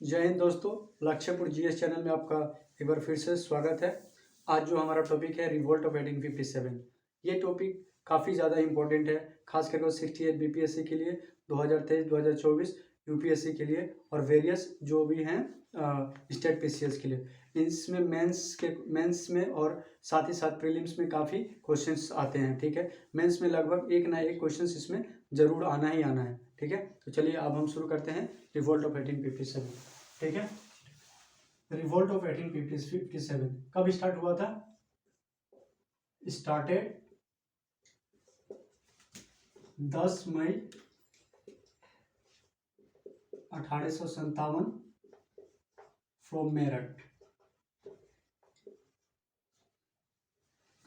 जय हिंद दोस्तों। लक्ष्यपुर GS channel में आपका एक बार फिर से स्वागत है। आज जो हमारा टॉपिक है रिवोल्ट ऑफ 1857, ये टॉपिक काफ़ी ज़्यादा इंपॉर्टेंट है, खास करके 68 बीपीएससी के लिए, 2023-2024 यूपीएससी के लिए और वेरियस जो भी हैं स्टेट पीसीएस के लिए। इसमें मेंस में और साथ ही साथ प्रीलिम्स में काफ़ी क्वेश्चंस आते हैं। ठीक है, मेंस में लगभग एक ना एक क्वेश्चंस इसमें ज़रूर आना ही आना है। ठीक है, तो चलिए अब हम शुरू करते हैं रिवोल्ट ऑफ 1857। ठीक है, रिवोल्ट ऑफ 1857 कब स्टार्ट हुआ था? Started 10 May 1857 from Meerut.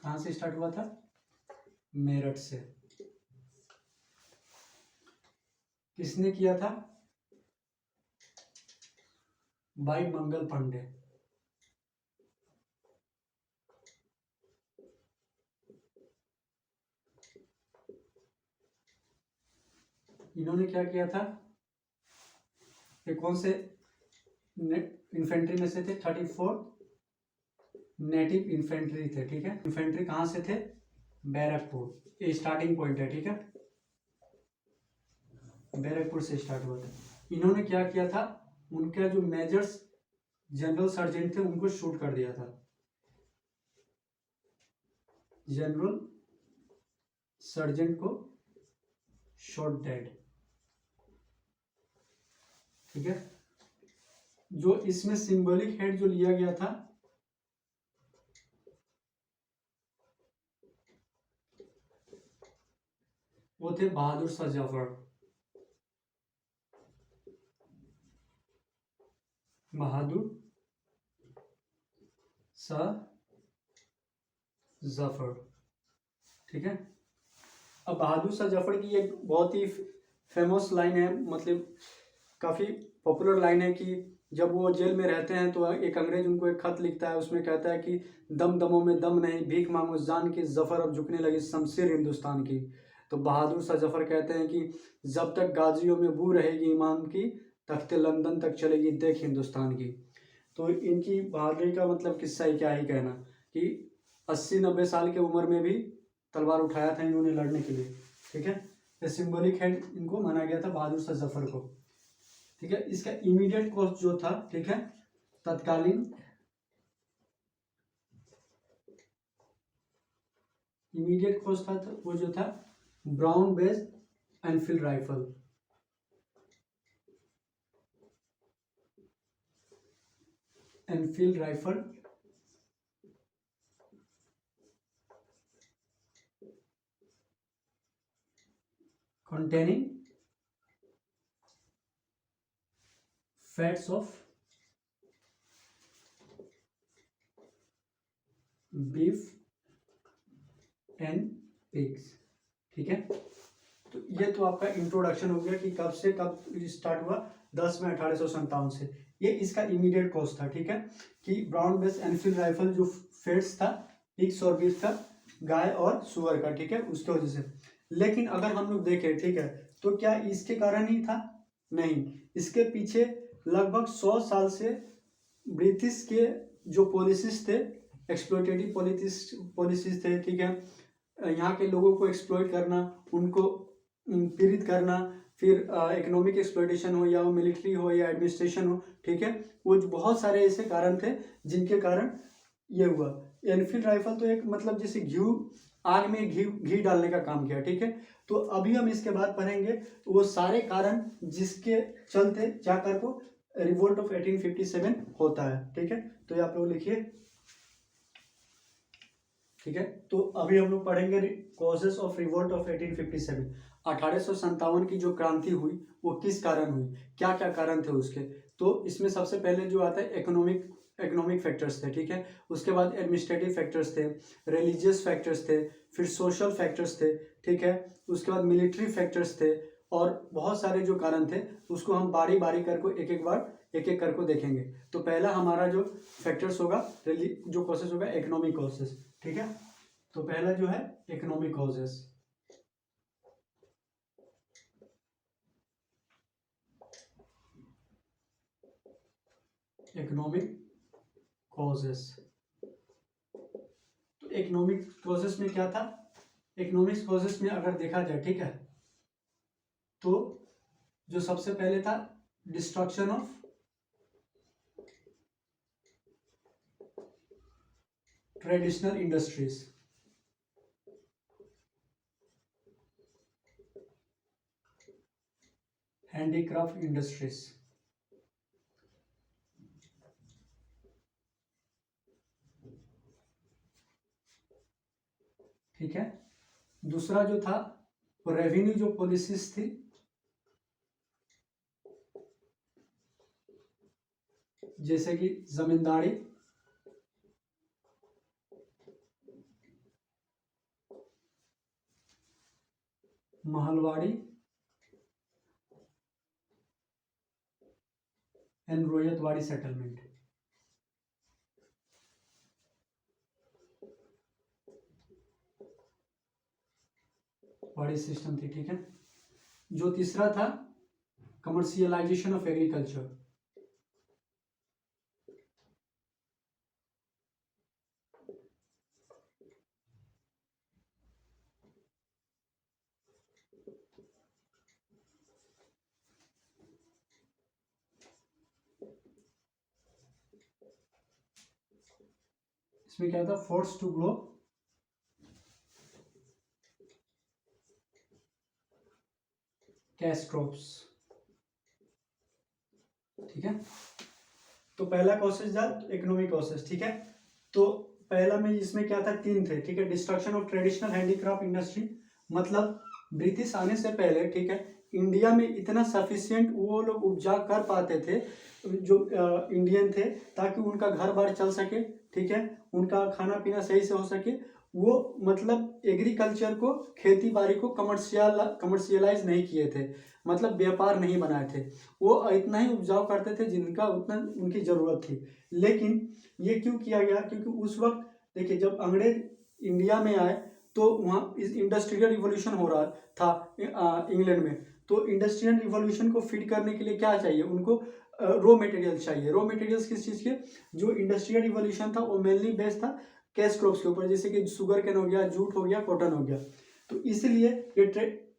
कहां से स्टार्ट हुआ था? मेरठ से। किसने किया था? भाई मंगल पांडे। इन्होंने क्या किया था? ये कौन से इन्फेंट्री में से थे? 34 नेटिव इन्फेंट्री थे। ठीक है, इन्फेंट्री कहां से थे? बैरकपुर। ये स्टार्टिंग पॉइंट है। ठीक है, बैरकपुर से स्टार्ट हुआ था। इन्होंने क्या किया था? उनका जो मेजर्स जनरल सर्जेंट थे उनको शूट कर दिया था। जनरल सर्जेंट को शॉट डेड। ठीक है, जो इसमें सिंबॉलिक हेड जो लिया गया था वो थे बहादुर शाह जफर। बहादुर शाह जफर। ठीक है, अब बहादुर शाह जफर की एक बहुत ही फेमस लाइन है, मतलब काफ़ी पॉपुलर लाइन है कि जब वो जेल में रहते हैं तो एक अंग्रेज उनको एक खत लिखता है, उसमें कहता है कि दम दमों में दम नहीं, भीख मांगो जान की, जफर अब झुकने लगी शमशीर हिंदुस्तान की। तो बहादुर शाह जफर कहते हैं कि जब तक गाजियों में बू रहेगी इमाम की, तख्ते लंदन तक चलेगी देख हिंदुस्तान की। तो इनकी बहादुरी का मतलब किस्सा ही क्या ही कहना कि 80-90 साल की उम्र में भी तलवार उठाया था इन्होंने लड़ने के लिए। ठीक है, ये सिंबॉलिक हेड इनको माना गया था बहादुर शाह जफर को। ठीक है, इसका इमीडिएट कॉस्ट जो था, ठीक है, तत्कालीन इमीडिएट कॉस्ट था तो वो जो था brown base Enfield rifle. Enfield rifle containing fats of beef and pigs। ठीक है, तो ये तो आपका इंट्रोडक्शन हो गया कि कब से कब स्टार्ट हुआ, 10 में 1857 से। ये इसका इमीडिएट कॉज था। ठीक है, कि ब्राउन बेस एनफील्ड राइफल जो फेट्स था पिग्स और बीफ था, गाय और सुअर का। ठीक है, उसके वजह से। लेकिन अगर हम लोग देखें, ठीक है, तो क्या इसके कारण ही था? नहीं, इसके पीछे लगभग 100 साल से ब्रिटिश के जो पॉलिसीज थे, एक्सप्लोइटेटिव पॉलिसीज थे। ठीक है, यहाँ के लोगों को एक्सप्लॉइट करना, उनको पीड़ित करना, फिर इकोनॉमिक एक्सप्लॉइटेशन हो या वो मिलिट्री हो या एडमिनिस्ट्रेशन हो। ठीक है, वो बहुत सारे ऐसे कारण थे जिनके कारण ये हुआ। एनफील्ड राइफल तो एक मतलब जैसे घी, आग में घी डालने का काम किया। ठीक है, तो अभी हम इसके बाद पढ़ेंगे वो सारे कारण जिसके चलते जाकर को रिवोल्ट ऑफ 1857 होता है। ठीक है, तो ये आप लोग लिखिए। ठीक है, तो अभी हम लोग पढ़ेंगे कॉजेस ऑफ रिवोल्ट ऑफ 1857। 1857 की जो क्रांति हुई वो किस कारण हुई, क्या क्या कारण थे उसके। तो इसमें सबसे पहले जो आता है इकोनॉमिक फैक्टर्स थे। ठीक है, उसके बाद एडमिनिस्ट्रेटिव फैक्टर्स थे, रिलीजियस फैक्टर्स थे, फिर सोशल फैक्टर्स थे। ठीक है, उसके बाद मिलिट्री फैक्टर्स थे और बहुत सारे जो कारण थे उसको हम बारी बारी करको एक एक करको देखेंगे। तो पहला हमारा जो फैक्टर्स होगा, जो कॉसेस होगा, इकोनॉमिक कॉसेस। ठीक है, तो पहला जो है इकोनॉमिक कॉजेस। Economic causes. तो इकोनॉमिक कॉजेस में क्या था, इकोनॉमिक्स कॉजेस में अगर देखा जाए, ठीक है, तो जो सबसे पहले था destruction of traditional industries, handicraft industries, ठीक है। दूसरा जो था वो रेवेन्यू जो पॉलिसीज थी, जैसे कि जमींदारी, महलवाड़ी एंड रोयतवाड़ी सेटलमेंट। वाड़ी सिस्टम थी, ठीक है। जो तीसरा था कमर्शियलाइजेशन ऑफ एग्रीकल्चर, इसमें क्या था, force to grow cash crops, ठीक है। तो पहला कॉसेज था इकोनॉमिक कॉसेज, ठीक है। तो पहला में इसमें क्या था, तीन थे, ठीक है। Destruction of traditional handicraft industry, मतलब ब्रिटिश आने से पहले, ठीक है, इंडिया में इतना सफिशिएंट वो लोग उपजा कर पाते थे जो इंडियन थे, ताकि उनका घर बार चल सके, ठीक है, उनका खाना पीना सही से हो सके। वो मतलब एग्रीकल्चर को, खेती बाड़ी को कमर्शियलाइज नहीं किए थे, मतलब व्यापार नहीं बनाए थे। वो इतना ही उपजाऊ करते थे जिनका उतना उनकी ज़रूरत थी। लेकिन ये क्यों किया गया, क्योंकि उस वक्त देखिए जब अंग्रेज इंडिया में आए तो वहाँ इस इंडस्ट्रियल रिवॉल्यूशन हो रहा था इंग्लैंड में। तो इंडस्ट्रियल रिवॉल्यूशन को फीड करने के लिए क्या चाहिए उनको, रॉ मटेरियल्स चाहिए। रॉ मटेरियल्स किस चीज़ के, जो इंडस्ट्रियल रिवॉल्यूशन था वो मेनली बेस्ड था कैश क्रॉप्स के ऊपर, जैसे कि शुगर केन हो गया, जूट हो गया, कॉटन हो गया। तो इसलिए ये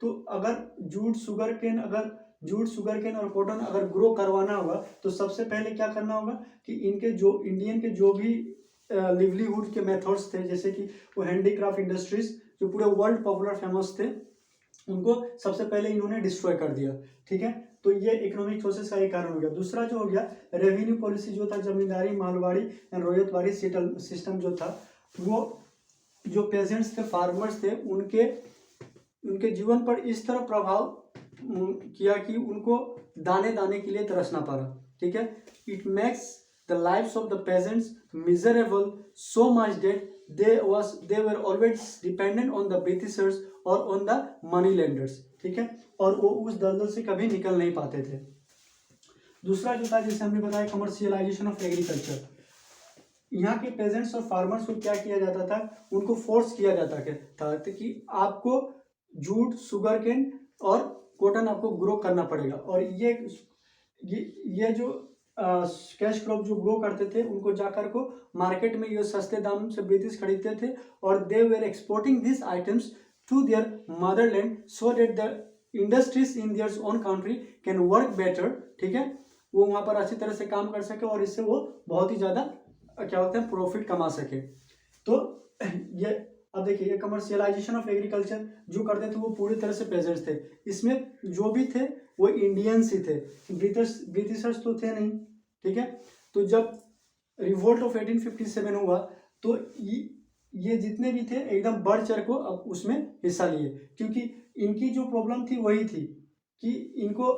तो अगर जूट शुगर केन और कॉटन अगर ग्रो करवाना होगा तो सबसे पहले क्या करना होगा कि इनके जो इंडियन के जो भी लिवलीहुड के मेथड्स थे, जैसे कि वो हैंडीक्राफ्ट इंडस्ट्रीज जो पूरे वर्ल्ड पॉपुलर फेमस थे, उनको सबसे पहले इन्होंने डिस्ट्रॉय कर दिया, ठीक है। तो ये इकोनॉमिक प्रोसेस का एक कारण हो गया। दूसरा जो हो गया रेवेन्यू पॉलिसी जो था, जमींदारी, मालवाड़ी एंड रोयतवाड़ी सिस्टम जो था, वो जो पेजेंट्स थे, फार्मर्स थे, उनके जीवन पर इस तरह प्रभाव किया कि उनको दाने दाने के लिए तरसना पड़ा, ठीक है। It makes the lives of the pageants miserable so much that they were always dependent on the Britishers और on the money lenders, ठीक है, और वो उस दलदल से कभी निकल नहीं पाते थे। दूसरा जो था, जैसे हमने बताया, कमर्शियलाइजेशन ऑफ एग्रीकल्चर। यहाँ के पेजेंट्स और फार्मर्स को क्या किया जाता था, उनको फोर्स किया जाता था कि आपको जूट, शुगर केन और कॉटन आपको ग्रो करना पड़ेगा। और ये जो कैश क्रॉप जो ग्रो करते थे उनको जाकर को मार्केट में ये सस्ते दाम से ब्रिटिश खरीदते थे, और they were exporting this items to their motherland so that the industries in their own country can work better, ठीक है, वो वहाँ पर अच्छी तरह से काम कर सके और इससे वो बहुत ही ज़्यादा क्या होता है प्रॉफिट कमा सके। तो ये अब देखिए, ये कमर्शियलाइजेशन ऑफ एग्रीकल्चर जो करते थे वो पूरी तरह से पेजेंट्स थे। इसमें जो भी थे वो इंडियंस ही थे, ब्रिटिशर्स तो थे नहीं, ठीक है। तो जब रिवोल्ट ऑफ 1857 हुआ तो ये जितने भी थे एकदम बढ़ चढ़ को अब उसमें हिस्सा लिए, क्योंकि इनकी जो प्रॉब्लम थी वही थी कि इनको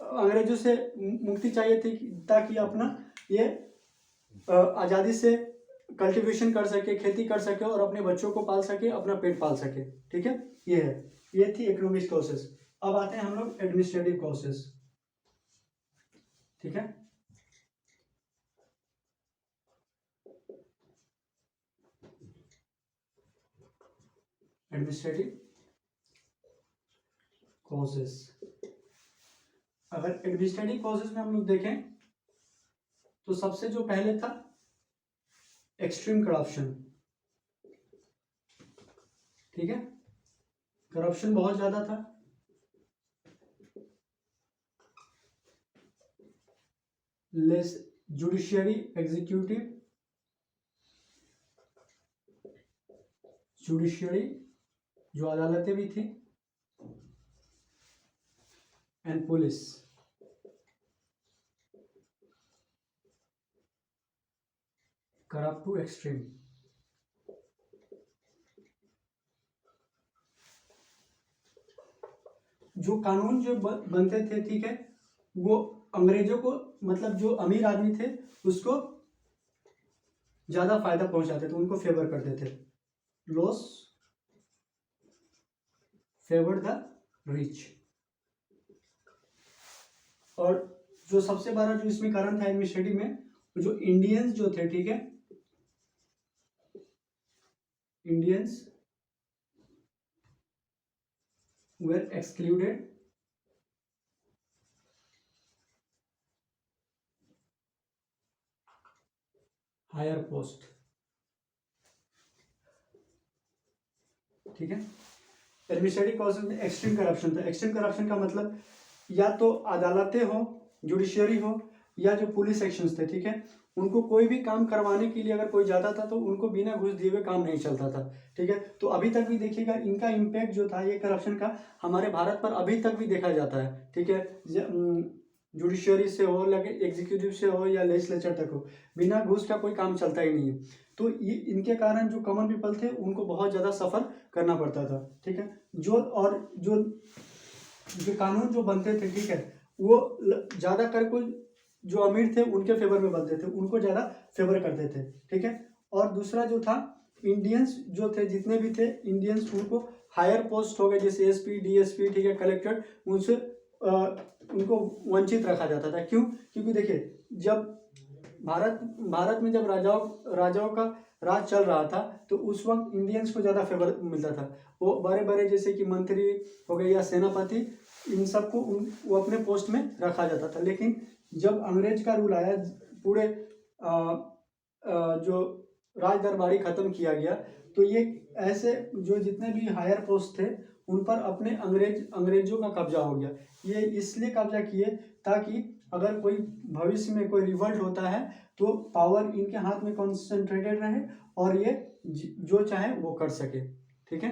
अंग्रेजों से मुक्ति चाहिए थी ताकि अपना ये आज़ादी से कल्टीवेशन कर सके, खेती कर सके और अपने बच्चों को पाल सके, अपना पेट पाल सके, ठीक है। ये थी इकोनॉमिक कॉसेस। अब आते हैं हम लोग एडमिनिस्ट्रेटिव कॉसेस, ठीक है। एडमिनिस्ट्रेटिव कॉसेस, अगर एडमिनिस्ट्रेटिव कॉसेस में हम लोग देखें तो सबसे जो पहले था एक्सट्रीम करप्शन, ठीक है, करप्शन बहुत ज्यादा था। लेस जुडिशियरी एग्जीक्यूटिव, जुडिशियरी जो अदालतें भी थी, and police, corrupt to extreme. जो कानून जो बनते थे, ठीक है, वो अंग्रेजों को, मतलब जो अमीर आदमी थे उसको ज्यादा फायदा पहुंचाते थे, उनको फेवर करते थे। Loss favour the rich. और जो सबसे बड़ा जो इसमें कारण था एडमिनिस्ट्रेटिव में, जो इंडियंस जो थे, ठीक है, Indians were excluded higher post, ठीक है। एडमिनिस्ट्रेटिव कॉजेज में एक्सट्रीम करप्शन था। एक्सट्रीम करप्शन का मतलब या तो अदालतें हो, जुडिशियरी हो, या जो पुलिस सेक्शंस थे, ठीक है, उनको कोई भी काम करवाने के लिए अगर कोई जाता था तो उनको बिना घूस दिए हुए काम नहीं चलता था, ठीक है। तो अभी तक भी देखिएगा इनका इम्पैक्ट जो था ये करप्शन का हमारे भारत पर अभी तक भी देखा जाता है, ठीक है। जुडिशियरी से हो, लगे एग्जीक्यूटिव से हो, या लेजिस्लेचर तक हो, बिना घूस का कोई काम चलता ही नहीं है। तो ये इनके कारण जो कॉमन पीपल थे उनको बहुत ज़्यादा सफ़र करना पड़ता था, ठीक है। जो कानून जो बनते थे, ठीक है, वो ज़्यादा कर कोई जो अमीर थे उनके फेवर में बनते थे, उनको ज़्यादा फेवर करते थे, ठीक है। और दूसरा जो था, इंडियंस जो थे, जितने भी थे इंडियंस, उनको हायर पोस्ट हो गए, जैसे एसपी, डीएसपी, ठीक है, कलेक्टर, उनसे उनको वंचित रखा जाता था। क्यों? क्योंकि देखिए जब भारत में जब राजाओं का राज चल रहा था तो उस वक्त इंडियंस को ज़्यादा फेवर मिलता था। वो बड़े बड़े जैसे कि मंत्री हो गए या सेनापति, इन सबको वो अपने पोस्ट में रखा जाता था। लेकिन जब अंग्रेज का रूल आया, पूरे जो राज दरबारी खत्म किया गया, तो ये ऐसे जो जितने भी हायर पोस्ट थे उन पर अपने अंग्रेजों का कब्जा हो गया। ये इसलिए कब्जा किए ताकि अगर कोई भविष्य में कोई रिवल्ट होता है तो पावर इनके हाथ में कॉन्सेंट्रेटेड रहे और ये जो चाहे वो कर सके, ठीक है।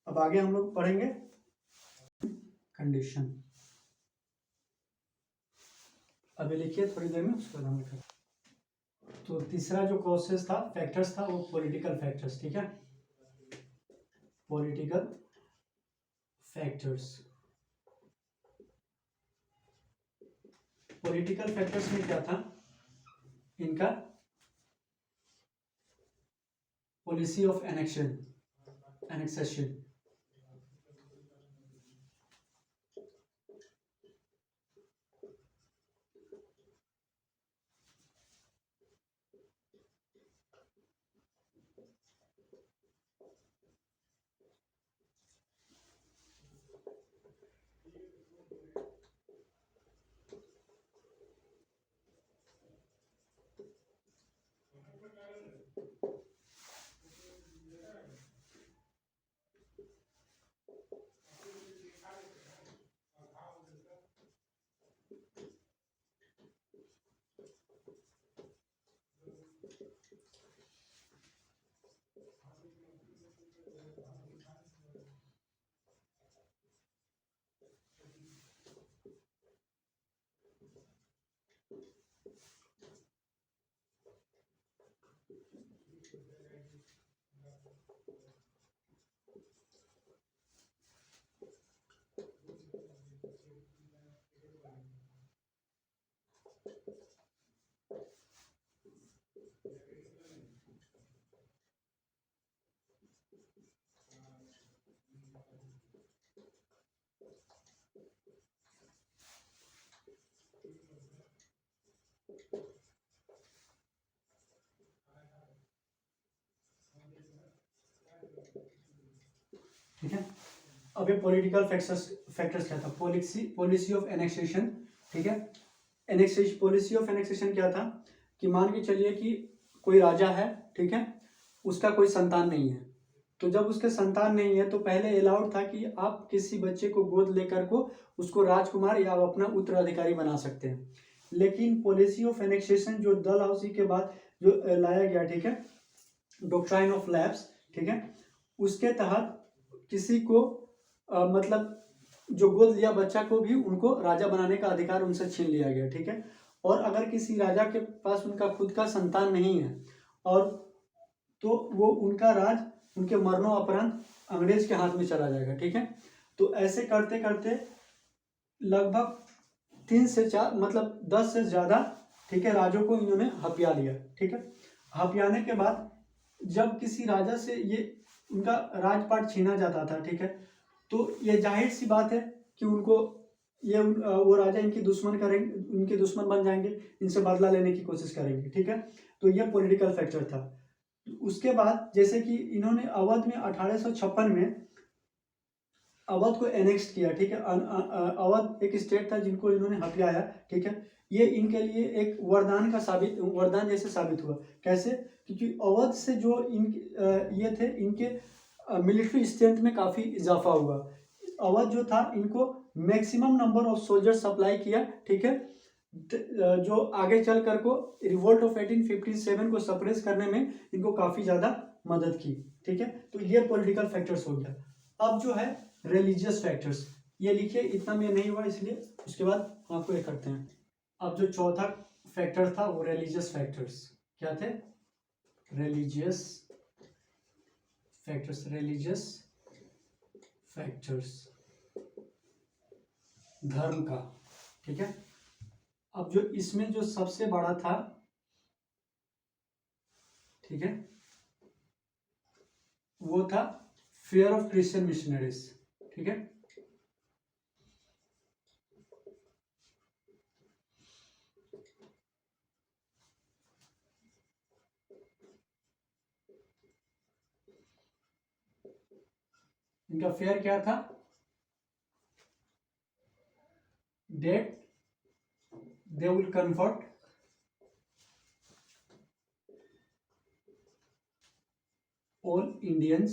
अब आगे हम लोग पढ़ेंगे कंडीशन। अभी लिखिए थोड़ी देर में, उसके बाद हम लिखेंगे। तो तीसरा जो कॉसेस था, फैक्टर्स था, वो पॉलिटिकल फैक्टर्स, ठीक है, पॉलिटिकल फैक्टर्स। पॉलिटिकल फैक्टर्स में क्या था इनका, पॉलिसी ऑफ एनेक्सेशन, ठीक है। अब ये पॉलिटिकल फैक्टर्स क्या था, पॉलिसी ऑफ एनेक्सेशन, ठीक है। एनेक्सेशन, पॉलिसी ऑफ एनेक्सेशन क्या था कि मान के चलिए कि कोई राजा है, ठीक है, उसका कोई संतान नहीं है, तो जब उसके संतान नहीं है तो पहले अलाउड था कि आप किसी बच्चे को गोद लेकर को उसको राजकुमार या अपना उत्तराधिकारी बना सकते हैं। लेकिन पॉलिसी ऑफ एनेक्सेशन जो डलहौसी के बाद जो लाया गया, ठीक है, डॉक्ट्राइन ऑफ लैप्स, ठीक है, उसके तहत किसी को मतलब जो गोद लिया बच्चा को भी उनको राजा बनाने का अधिकार उनसे छीन लिया गया, ठीक है। और अगर किसी राजा के पास उनका खुद का संतान नहीं है और तो वो उनका राज उनके मरणोपरांत अंग्रेज के हाथ में चला जाएगा, ठीक है। तो ऐसे करते करते लगभग 3 से 4 मतलब 10 से ज़्यादा, ठीक है, राजों को इन्होंने हथिया लिया, ठीक है। हथियाने के बाद जब किसी राजा से ये उनका राजपाट छीना जाता था, ठीक है, तो ये जाहिर सी बात है कि उनको ये वो राजा इनकी दुश्मन करेंगे, उनके दुश्मन बन जाएंगे, इनसे बदला लेने की कोशिश करेंगे, ठीक है। तो ये पॉलिटिकल फैक्टर था। उसके बाद जैसे कि इन्होंने अवध में 1856 में अवध को एनेक्स किया, ठीक है। अवध एक स्टेट था जिनको इन्होंने हथियाया, ठीक है। ये इनके लिए एक वरदान जैसे साबित हुआ। कैसे? क्योंकि अवध से जो ये थे, इनके मिलिट्री स्ट्रेंथ में काफ़ी इजाफा हुआ। अवध जो था इनको maximum number of soldier supply किया, ठीक है, जो आगे चल कर को रिवोल्ट ऑफ 1857 को सप्रेस करने में इनको काफ़ी ज़्यादा मदद की, ठीक है। तो ये पॉलिटिकल फैक्टर्स हो गया। अब जो है रिलीजियस फैक्टर्स, ये लिखिए, इतना में नहीं हुआ इसलिए उसके बाद आपको ये करते हैं। अब जो चौथा फैक्टर था वो रिलीजियस फैक्टर्स क्या थे? रिलीजियस फैक्टर्स, रिलीजियस फैक्टर्स, धर्म का, ठीक है। अब जो इसमें जो सबसे बड़ा था, ठीक है, वो था फियर ऑफ क्रिश्चियन मिशनरीज, ठीक है। इनका फेयर क्या था? That they will convert all Indians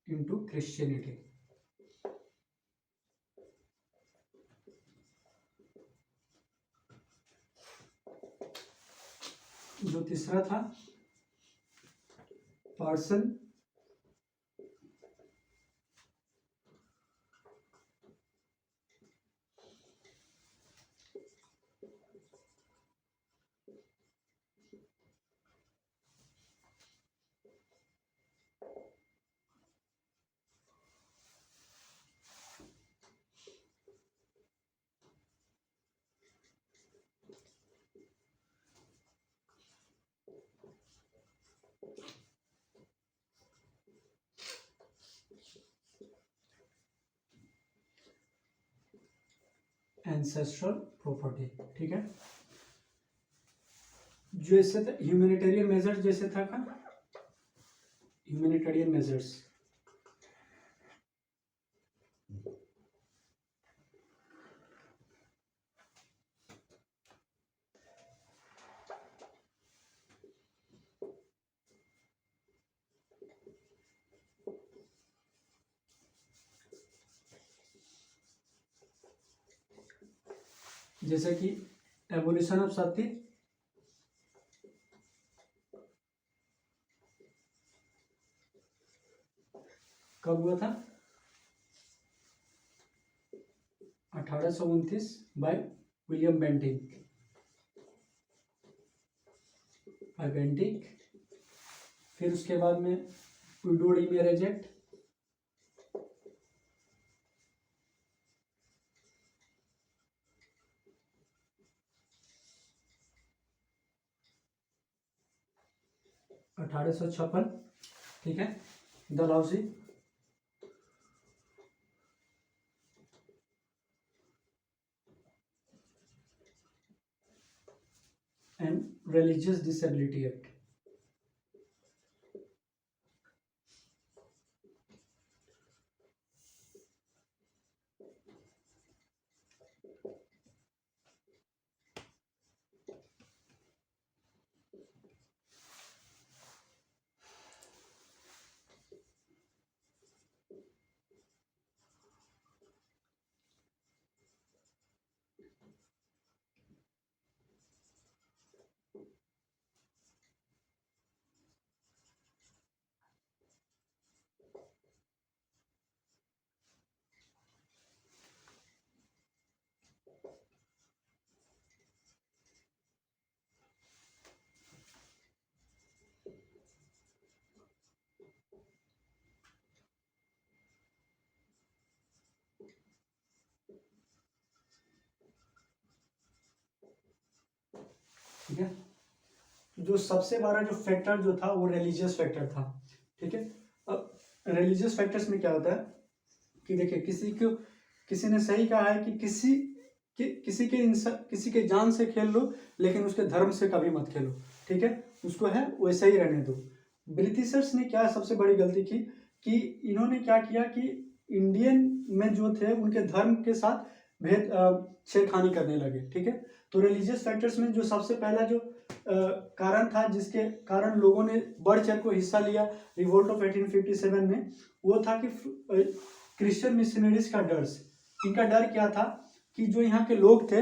into Christianity। जो तीसरा था, पर्सन एंसेस्ट्रल प्रॉपर्टी, ठीक है। जैसे था ह्यूमैनिटेरियन मेजर्स, जैसे था का ह्यूमैनिटेरियन मेजर्स, जैसे कि एवोल्यूशन ऑफ सत्य, कब हुआ था? 1829 बाय विलियम बेंटिक, फिर उसके बाद में विडोड मैरिज एक्ट, (1856), ठीक है। Dalhousie, and religious disability act. ठीक है। जो सबसे बड़ा जो फैक्टर जो था वो रिलीजियस फैक्टर था। ठीक है। अब रिलीजियस फैक्टर्स में क्या होता है कि देखिए, किसी ने सही कहा है कि किसी के जान से खेल लो लेकिन उसके धर्म से कभी मत खेलो। ठीक है, उसको है वैसे ही रहने दो। ब्रिटिशर्स ने क्या सबसे बड़ी गलती की कि इन्होंने क्या किया कि इंडियन में जो थे उनके धर्म के साथ छेड़खानी करने लगे। ठीक है, तो रिलीजियस फैक्टर्स में जो सबसे पहला जो कारण था जिसके कारण लोगों ने बढ़ चढ़ को हिस्सा लिया रिवोल्ट ऑफ 1857 में, वो था कि क्रिश्चियन मिशनरीज का डर। इनका डर क्या था कि जो यहाँ के लोग थे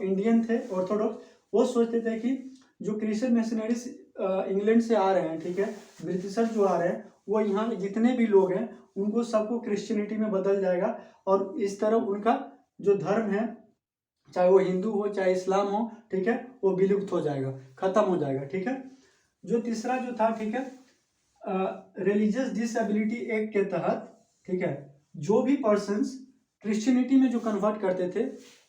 इंडियन थे ऑर्थोडॉक्स, वो सोचते थे कि जो क्रिश्चियन मिशनरीज इंग्लैंड से आ रहे हैं, ठीक है, ब्रिटिशर जो आ रहे हैं, वो यहाँ के जितने भी लोग हैं उनको सबको क्रिश्चियनिटी में बदल जाएगा और इस तरह उनका जो धर्म है, चाहे वो हिंदू हो चाहे इस्लाम हो, ठीक है, वो विलुप्त हो जाएगा, खत्म हो जाएगा। ठीक है, जो तीसरा जो था, ठीक है, रिलीजियस डिसेबिलिटी एक्ट के तहत, ठीक है, जो भी पर्सन्स क्रिश्चियनिटी में जो कन्वर्ट करते थे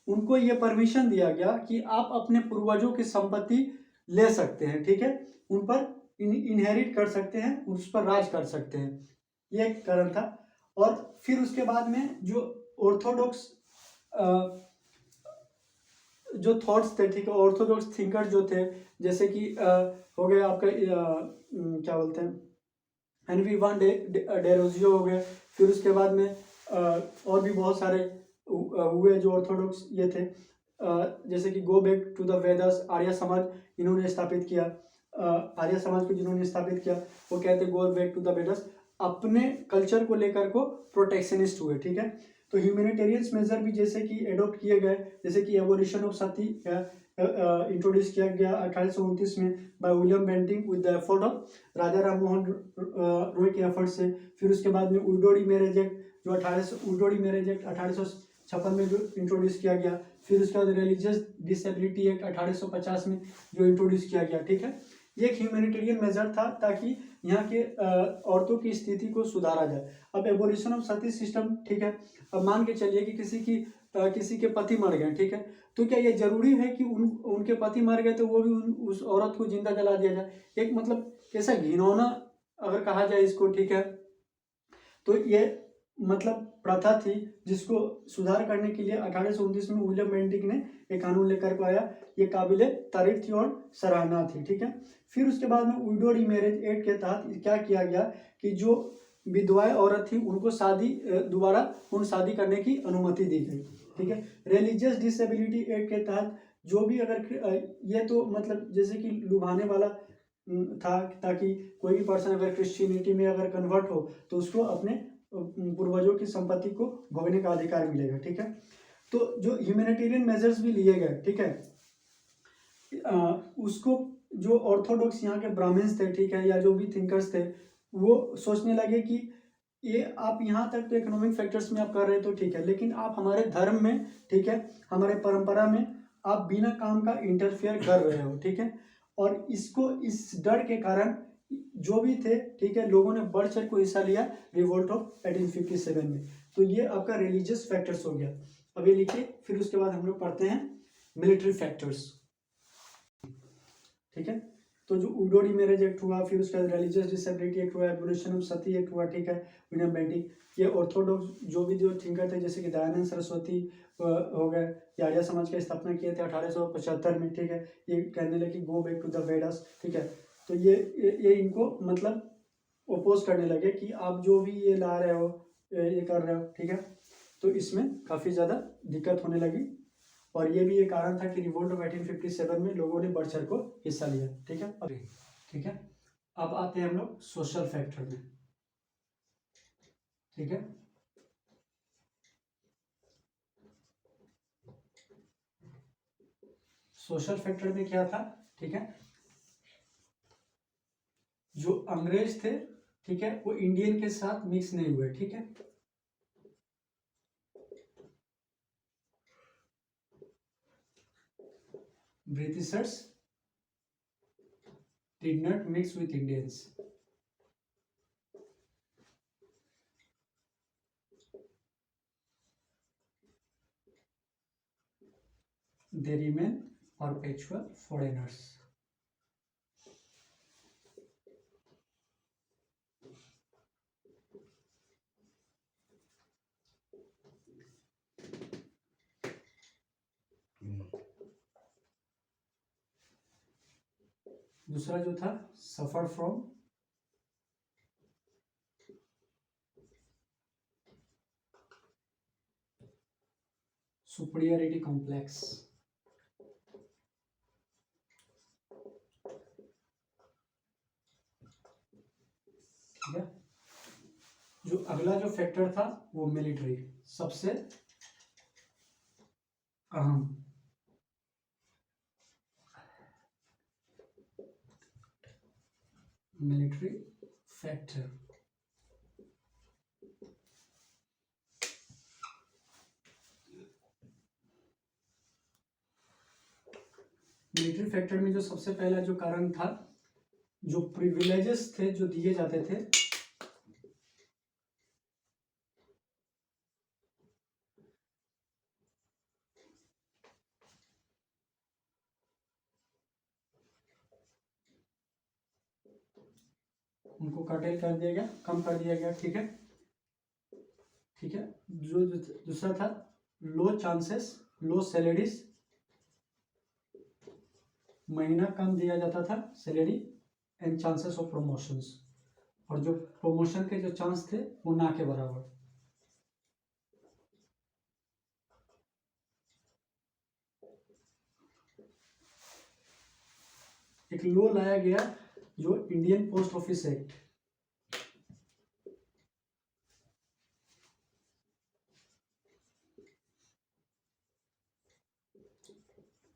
उनको ये परमिशन दिया गया कि आप अपने पूर्वजों की संपत्ति ले सकते हैं। ठीक है, उन पर इनहेरिट कर सकते हैं, उस पर राज कर सकते हैं, ये एक कारण था। और फिर उसके बाद में जो ऑर्थोडॉक्स जो थॉट्स थे, ठीक है, ऑर्थोडॉक्स थिंकर जो थे, जैसे कि हो गया आपका क्या बोलते हैं हेनरी वान डेरोजियो हो गए, फिर उसके बाद में और भी बहुत सारे हुए जो ऑर्थोडॉक्स ये थे, जैसे कि go back to the Vedas, Arya Samaj इन्होंने स्थापित किया। आर्य समाज को जिन्होंने स्थापित किया वो कहते हैं go back to the Vedas, अपने कल्चर को लेकर को प्रोटेक्शनिस्ट हुए। ठीक है, तो ह्यूमैनिटेरियंस मेजर भी जैसे कि एडॉप्ट किए गए, जैसे कि एवोल्यूशन ऑफ सती इंट्रोड्यूस किया गया 1829 में by William Bentinck with the effort of Raja Ram Mohan Roy के एफर्ट से। फिर उसके बाद में उडोडी मैरिज एक्ट जो 1856 में जो इंट्रोड्यूस किया गया। फिर उसके बाद रिलीजियस डिसेबिलिटी एक्ट 1850 में जो इंट्रोड्यूस किया गया। ठीक है, ये एक ह्यूमैनिटेरियन मेजर था ताकि यहाँ के औरतों की स्थिति को सुधारा जाए। अब एबोलिशन ऑफ सती सिस्टम, ठीक है, अब मान के चलिए कि किसी के पति मर गए, ठीक है, तो क्या ये जरूरी है कि उनके पति मर गए तो वो भी उस औरत को जिंदा जला दिया जाए? एक मतलब कैसा घिनौना अगर कहा जाए इसको, ठीक है, तो ये मतलब प्रथा थी जिसको सुधार करने के लिए 1829 में विलियम बेंटिक ने एक कानून लेकर के आया। ये काबिले तारीफ थी और सराहना थी। ठीक है, फिर उसके बाद में विडो रीमैरिज एक्ट के तहत क्या किया गया कि जो विधवाएं औरत थी उनको दोबारा शादी करने की अनुमति दी गई। ठीक है, रिलीजियस डिसेबिलिटी एक्ट के तहत जो भी अगर ये तो मतलब जैसे कि लुभाने वाला था ताकि कोई भी पर्सन अगर क्रिश्चियनिटी में अगर कन्वर्ट हो तो उसको अपने पूर्वजों की संपत्ति को भोगने का अधिकार मिलेगा। ठीक है, तो जो ह्यूमैनिटेरियन मेजर्स भी लिए गए, ठीक है, उसको जो ऑर्थोडॉक्स यहाँ के ब्राह्मण्स थे, ठीक है, या जो भी थिंकर्स थे, वो सोचने लगे कि ये आप यहाँ तक तो इकोनॉमिक फैक्टर्स में आप कर रहे तो ठीक है, लेकिन आप हमारे धर्म में, ठीक है, हमारे परंपरा में आप बिना काम का इंटरफेयर कर रहे हो। ठीक है, और इस डर के कारण जो भी थे, ठीक है, लोगों ने बढ़ चढ़ को हिस्सा लिया रिवोल्ट ऑफ 1857 में। तो ये आपका रिलीजियस फैक्टर्स हो गया। अब ये लिखिए, फिर उसके बाद हम लोग पढ़ते हैं मिलिट्री फैक्टर्स। ठीक है, तो जो उडोडी मैरिज एक्ट हुआ, फिर उसके बाद रिलीजियस डिसेबिलिटी एक्ट हुआ, एबोलिशन ऑफ सती एक्ट हुआ, ठीक है, विलियम बेंटिक, ये ऑर्थोडॉक्स जो भी जो थिंकर थे जैसे कि दयानंद सरस्वती हो गए, ये आर्य समाज की स्थापना किए थे 1875 में। ठीक है, ये कहने लगे go back to the Vedas. ठीक है, तो ये इनको मतलब ओपोज करने लगे कि आप जो भी ये ला रहे हो, ये कर रहे हो। ठीक है, तो इसमें काफ़ी ज़्यादा दिक्कत होने लगी, और ये भी एक कारण था कि रिवोल्ट ऑफ 1857 में लोगों ने बढ़ चढ़ को हिस्सा लिया। ठीक है, ठीक है। अब आते हैं हम लोग सोशल फैक्टर में। ठीक है, सोशल फैक्टर में क्या था? ठीक है, जो अंग्रेज थे, ठीक है, वो इंडियन के साथ मिक्स नहीं हुए। ठीक है, Britishers did not mix with Indians. They remain perpetual foreigners. दूसरा जो था, सफर फ्रॉम सुपीरियरिटी कॉम्प्लेक्स। ठीक है, जो अगला जो फैक्टर था वो मिलिट्री, सबसे अहम मिलिट्री फैक्टर। मिलिट्री फैक्टर में जो सबसे पहला जो कारण था, जो प्रिविलेजेस थे जो दिए जाते थे, उनको कर्टेल कर दिया गया, कम कर दिया गया। ठीक है, ठीक है। जो दूसरा था, लो चांसेस, लो सैलरीज, महीना कम दिया जाता था salary, and chances of promotions, और जो प्रमोशन के जो चांस थे वो ना के बराबर। एक लॉ लाया गया, जो Indian post office act,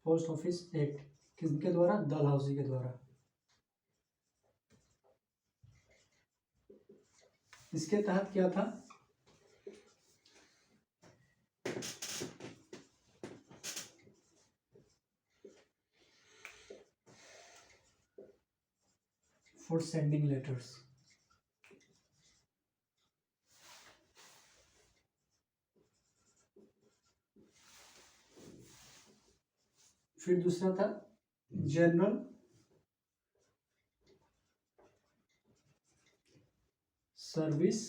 post office act किसके द्वारा? डलहौजी के द्वारा। इसके तहत क्या था? For sending letters. फिर दूसरा था जनरल सर्विस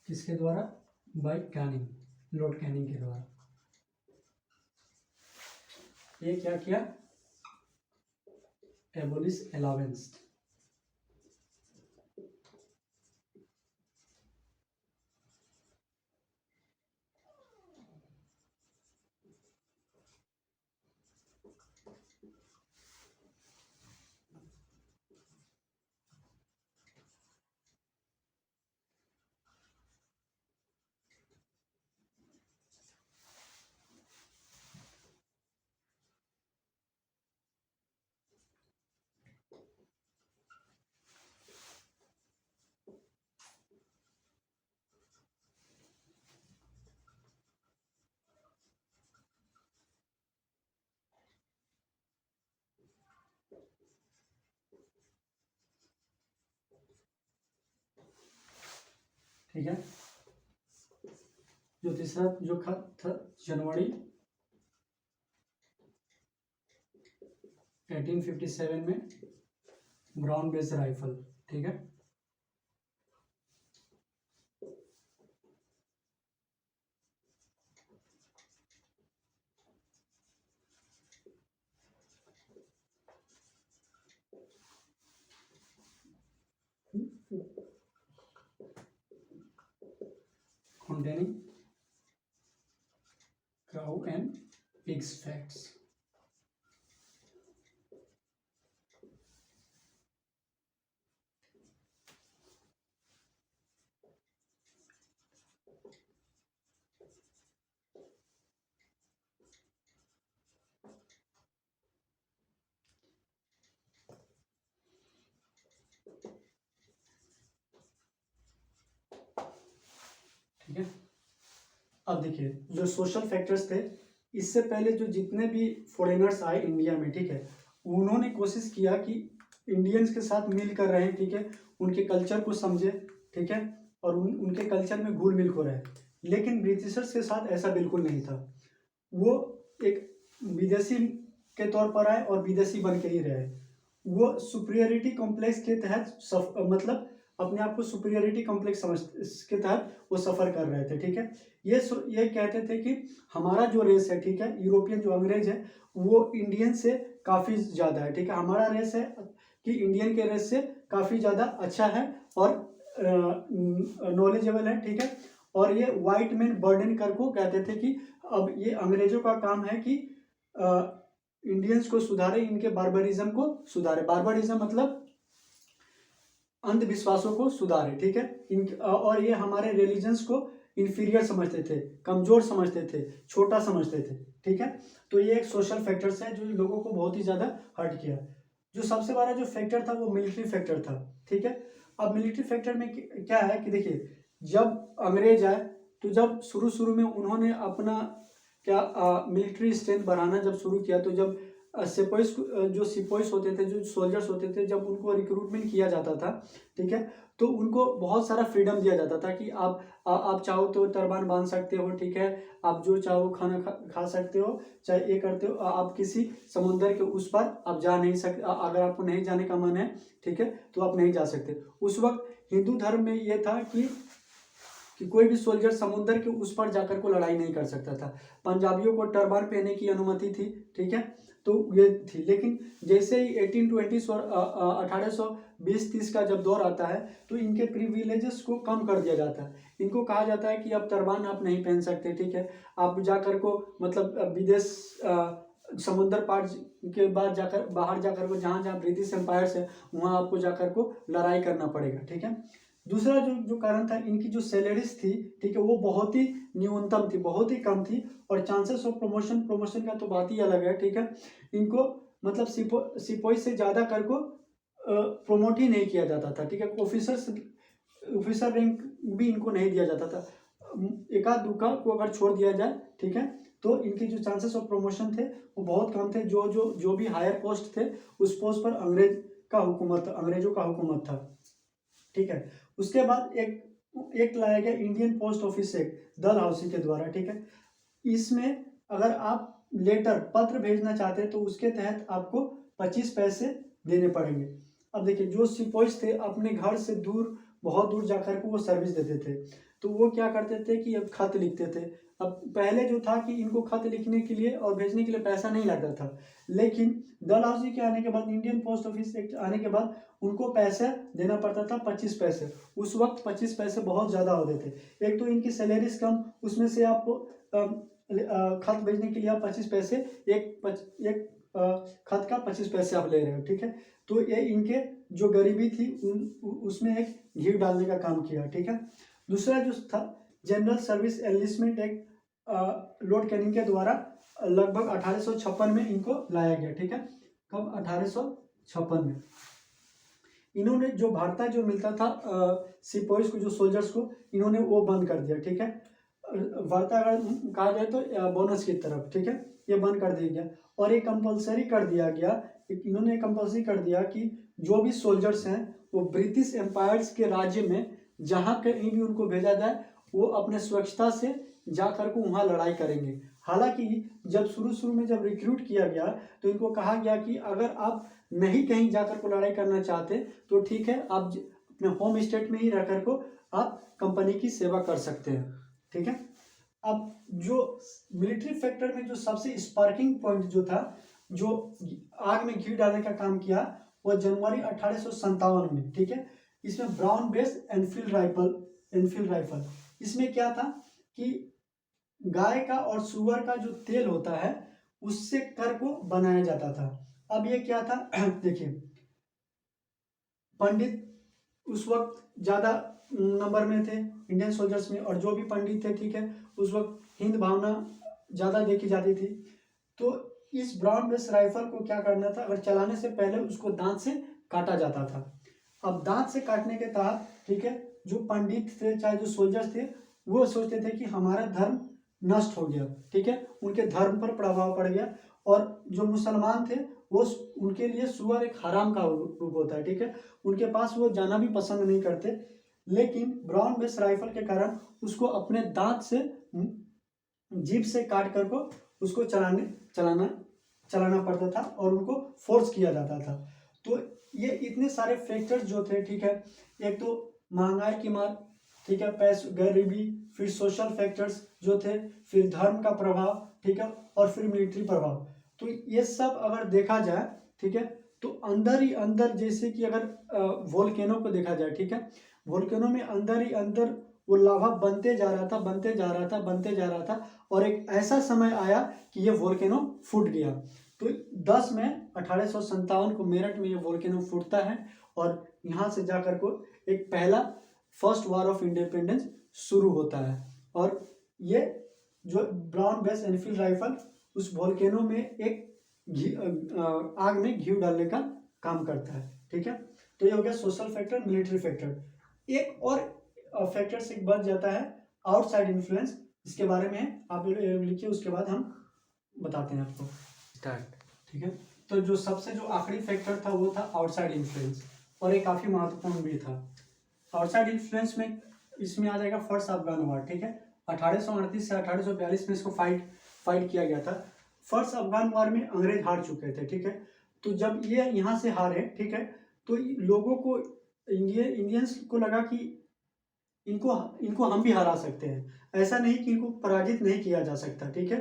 किसके द्वारा? बाय कैनिंग, लॉर्ड कैनिंग के द्वारा। ये क्या किया? Abolish allowance. ठीक है, जो तीसरा जो खत था, जनवरी 1857 में, ब्राउन बेस राइफल। ठीक है, containing cow and pigs facts. ठीक है, अब देखिए जो सोशल फैक्टर्स थे, इससे पहले जो जितने भी फॉरेनर्स आए इंडिया में, ठीक है, उन्होंने कोशिश किया कि इंडियंस के साथ मिल कर रहें, ठीक है, उनके कल्चर को समझे, ठीक है, और उनके कल्चर में घुल मिल को रहे। लेकिन ब्रिटिशर्स के साथ ऐसा बिल्कुल नहीं था। वो एक विदेशी के तौर पर आए और विदेशी बन के ही रहे। वो सुपीरियरिटी कॉम्प्लेक्स के तहत मतलब अपने आप को सुपीरियरिटी कॉम्प्लेक्स समझ के तहत वो सफ़र कर रहे थे। ठीक है, ये कहते थे कि हमारा जो रेस है, ठीक है, यूरोपियन जो अंग्रेज है वो इंडियन से काफ़ी ज़्यादा है। ठीक है, हमारा रेस है कि इंडियन के रेस से काफ़ी ज़्यादा अच्छा है और नॉलेजेबल है। ठीक है, और ये वाइट मैन बर्डन कर को कहते थे कि अब ये अंग्रेजों का काम है कि इंडियंस को सुधारे, इनके बार्बरिज्म को सुधारे। बार्बरिज्म मतलब अंधविश्वासों को सुधारे। ठीक है, और ये हमारे रिलीजन्स को इंफीरियर समझते थे, कमजोर समझते थे, छोटा समझते थे। ठीक है, तो ये एक सोशल फैक्टर्स है जो लोगों को बहुत ही ज़्यादा हर्ट किया। जो सबसे बड़ा जो फैक्टर था वो मिलिट्री फैक्टर था। ठीक है, अब मिलिट्री फैक्टर में क्या है कि देखिए, जब अंग्रेज आए तो जब शुरू में उन्होंने अपना मिलिट्री स्ट्रेंथ बढ़ाना जब शुरू किया, तो जब सिपाहीस जो सिपाहीस होते थे, जो सोल्जर्स होते थे, जब उनको रिक्रूटमेंट किया जाता था, ठीक है, तो उनको बहुत सारा फ्रीडम दिया जाता था कि आप चाहो तो तरबान बांध सकते हो, ठीक है, आप जो चाहो खाना खा सकते हो, चाहे ये करते हो, आप किसी समुंदर के उस पार आप जा नहीं सकते, अगर आपको नहीं जाने का मन है, ठीक है, तो आप नहीं जा सकते। उस वक्त हिंदू धर्म में ये था कि कोई भी सोल्जर समुद्र के उस पार जाकर को लड़ाई नहीं कर सकता था। पंजाबियों को टर्बान पहनने की अनुमति थी। ठीक है, तो ये थी। लेकिन जैसे ही 1820 और 1820-30 का जब दौर आता है तो इनके प्रिविलेजेस को कम कर दिया जाता है। इनको कहा जाता है कि अब टर्बान आप नहीं पहन सकते। ठीक है, आप जाकर को मतलब विदेश समुद्र पार के बाद जाकर बाहर जाकर को जहाँ जहाँ ब्रिटिश एम्पायर्स है वहाँ आपको जाकर को लड़ाई करना पड़ेगा। ठीक है, दूसरा जो कारण था, इनकी जो सैलरीज थी, ठीक है, वो बहुत ही न्यूनतम थी, बहुत ही कम थी, और चांसेस ऑफ प्रमोशन का तो बात ही अलग है। ठीक है, इनको मतलब सिपाही से ज़्यादा कर को प्रमोट ही नहीं किया जाता था। ठीक है, ऑफिसर रैंक भी इनको नहीं दिया जाता था। एकाध दुका को अगर छोड़ दिया जाए, ठीक है, तो इनके जो चांसेस ऑफ प्रमोशन थे वो बहुत कम थे। जो भी हायर पोस्ट थे उस पोस्ट पर अंग्रेजों का हुकूमत था। ठीक है, उसके बाद एक लाया गया Indian post office act Dalhousie के द्वारा। ठीक है, इसमें अगर आप लेटर पत्र भेजना चाहते हैं तो उसके तहत आपको 25 पैसे देने पड़ेंगे। अब देखिए, जो सिपाही थे अपने घर से बहुत दूर जाकर के वो सर्विस देते थे, तो वो क्या करते थे कि अब खत लिखते थे। अब पहले जो था कि इनको खत लिखने के लिए और भेजने के लिए पैसा नहीं लगता था, लेकिन डलहौसी के आने के बाद, इंडियन पोस्ट ऑफिस एक्ट आने के बाद उनको पैसा देना पड़ता था 25 पैसे। उस वक्त 25 पैसे बहुत ज़्यादा होते थे। एक तो इनकी सैलरीज कम, उसमें से आपको खत भेजने के लिए आप 25 पैसे, एक खत का 25 पैसे आप ले रहे हो। ठीक है, तो ये इनके जो गरीबी थी उसमें एक घी डालने का काम किया। ठीक है, दूसरा जो था general service enlistment act Lord Canning के द्वारा लगभग 1856 में इनको लाया गया। ठीक है, कब? 1856 में। इन्होंने जो भत्ता जो मिलता था सिपाहीज को, जो सोल्जर्स को, इन्होंने वो बंद कर दिया। ठीक है, भत्ता अगर कहा जाए तो बोनस की तरफ, ठीक है, ये बंद कर दिया गया। और ये कंपलसरी कर दिया गया, इन्होंने कंपलसरी कर दिया कि जो भी सोल्जर्स हैं वो ब्रिटिश एम्पायर्स के राज्य में जहाँ कहीं भी उनको भेजा जाए वो अपने स्वच्छता से जाकर को वहाँ लड़ाई करेंगे। हालांकि जब शुरू में जब रिक्रूट किया गया तो इनको कहा गया कि अगर आप नहीं कहीं जाकर को लड़ाई करना चाहते तो ठीक है, आप अपने होम स्टेट में ही रहकर को आप कंपनी की सेवा कर सकते हैं। ठीक है, अब जो मिलिट्री फैक्टर में जो सबसे स्पार्किंग पॉइंट जो था, जो आग में घी डालने का काम किया, वो जनवरी 1857 में। ठीक है, इसमें ब्राउन बेस एनफील्ड राइफल, इसमें क्या था कि गाय का और सुअर का जो तेल होता है उससे कर को बनाया जाता था। अब ये क्या था देखिए, पंडित उस वक्त ज़्यादा नंबर में थे इंडियन सोल्जर्स में, और जो भी पंडित थे, ठीक है, उस वक्त हिंद भावना ज़्यादा देखी जाती थी। तो इस ब्राउन बेस राइफल को क्या करना था, अगर चलाने से पहले उसको दांत से काटा जाता था। अब दांत से काटने के तहत, ठीक है, जो पंडित थे चाहे जो सोल्जर्स थे वो सोचते थे कि हमारा धर्म नष्ट हो गया, ठीक है, उनके धर्म पर प्रभाव पड़ गया। और जो मुसलमान थे वो, उनके लिए सुअर एक हराम का रूप होता है, ठीक है, उनके पास वो जाना भी पसंद नहीं करते। लेकिन ब्राउन बेस राइफल के कारण उसको अपने दांत से, जीभ से काट कर को उसको चलाना पड़ता था और उनको फोर्स किया जाता था। तो ये इतने सारे फैक्टर्स जो थे, ठीक है, एक तो महंगाई की मार, ठीक है, पैसे, गरीबी, फिर सोशल फैक्टर्स जो थे, फिर धर्म का प्रभाव, ठीक है, और फिर मिलिट्री प्रभाव। तो ये सब अगर देखा जाए, ठीक है, तो अंदर ही अंदर, जैसे कि अगर वोल्केनो को देखा जाए, ठीक है, वोल्केनो में अंदर ही अंदर वो लावा बनते जा रहा था, बनते जा रहा था, बनते जा रहा था, और एक ऐसा समय आया कि ये वोल्केनो फूट गया। तो 10 मई 1857 को मेरठ में ये वोल्केनो फूटता है, और यहाँ से जाकर को एक पहला फर्स्ट वॉर ऑफ इंडिपेंडेंस शुरू होता है। और ये जो ब्राउन बेस एनफील्ड राइफल उस वोल्केनो में एक आग में घी डालने का काम करता है, ठीक है। तो ये हो गया सोशल फैक्टर, मिलिट्री फैक्टर। एक और फैक्टर से बच जाता है आउटसाइड इन्फ्लुएंस, इसके बारे में आप लिखिए, उसके बाद हम बताते हैं आपको। स्टार्ट, ठीक है। तो जो सबसे जो आखिरी फैक्टर था वो था आउटसाइड इन्फ्लुएंस, और ये काफी महत्वपूर्ण भी था। आउटसाइड इन्फ्लुएंस में इसमें आ जाएगा फर्स्ट अफगान वॉर, ठीक है, 1838 से 1842 में इसको फाइट किया गया था। फर्स्ट अफगान वॉर में अंग्रेज हार चुके थे, ठीक है। तो जब ये यहाँ से हारे, ठीक है, तो लोगों को, इंडियंस को लगा कि इनको हम भी हरा सकते हैं, ऐसा नहीं कि इनको पराजित नहीं किया जा सकता, ठीक है।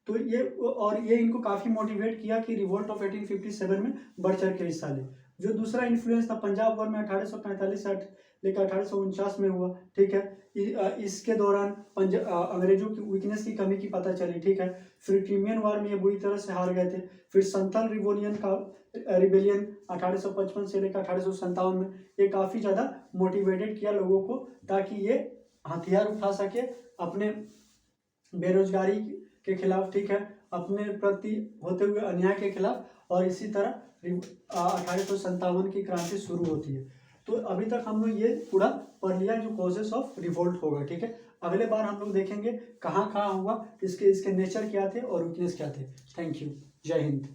तो ये इनको काफी मोटिवेट किया कि रिवोल्ट ऑफ 1857 में बढ़ चढ़ के हिस्सा ले। जो दूसरा इन्फ्लुएंस था पंजाब वॉर में 1845 से लेकर 1849 में हुआ, ठीक है। इसके दौरान अंग्रेजों की वीकनेस की कमी की पता चली, ठीक है। फिर क्रिमियन वॉर में ये बुरी तरह से हार गए थे। फिर संथाल रिबेलियन 1855 से लेकर 1857 में ये काफी ज्यादा मोटिवेटेड किया लोगों को, ताकि ये हथियार उठा सके अपने बेरोजगारी के खिलाफ, ठीक है, अपने प्रति होते हुए अन्याय के खिलाफ। और इसी तरह 1857 की क्रांति शुरू होती है। तो अभी तक हम लोग ये पूरा पढ़ लिया जो कॉजेस ऑफ रिवोल्ट होगा, ठीक है। अगले बार हम लोग देखेंगे कहाँ कहाँ हुआ, इसके नेचर क्या थे और वीकनेस क्या थे। थैंक यू, जय हिंद।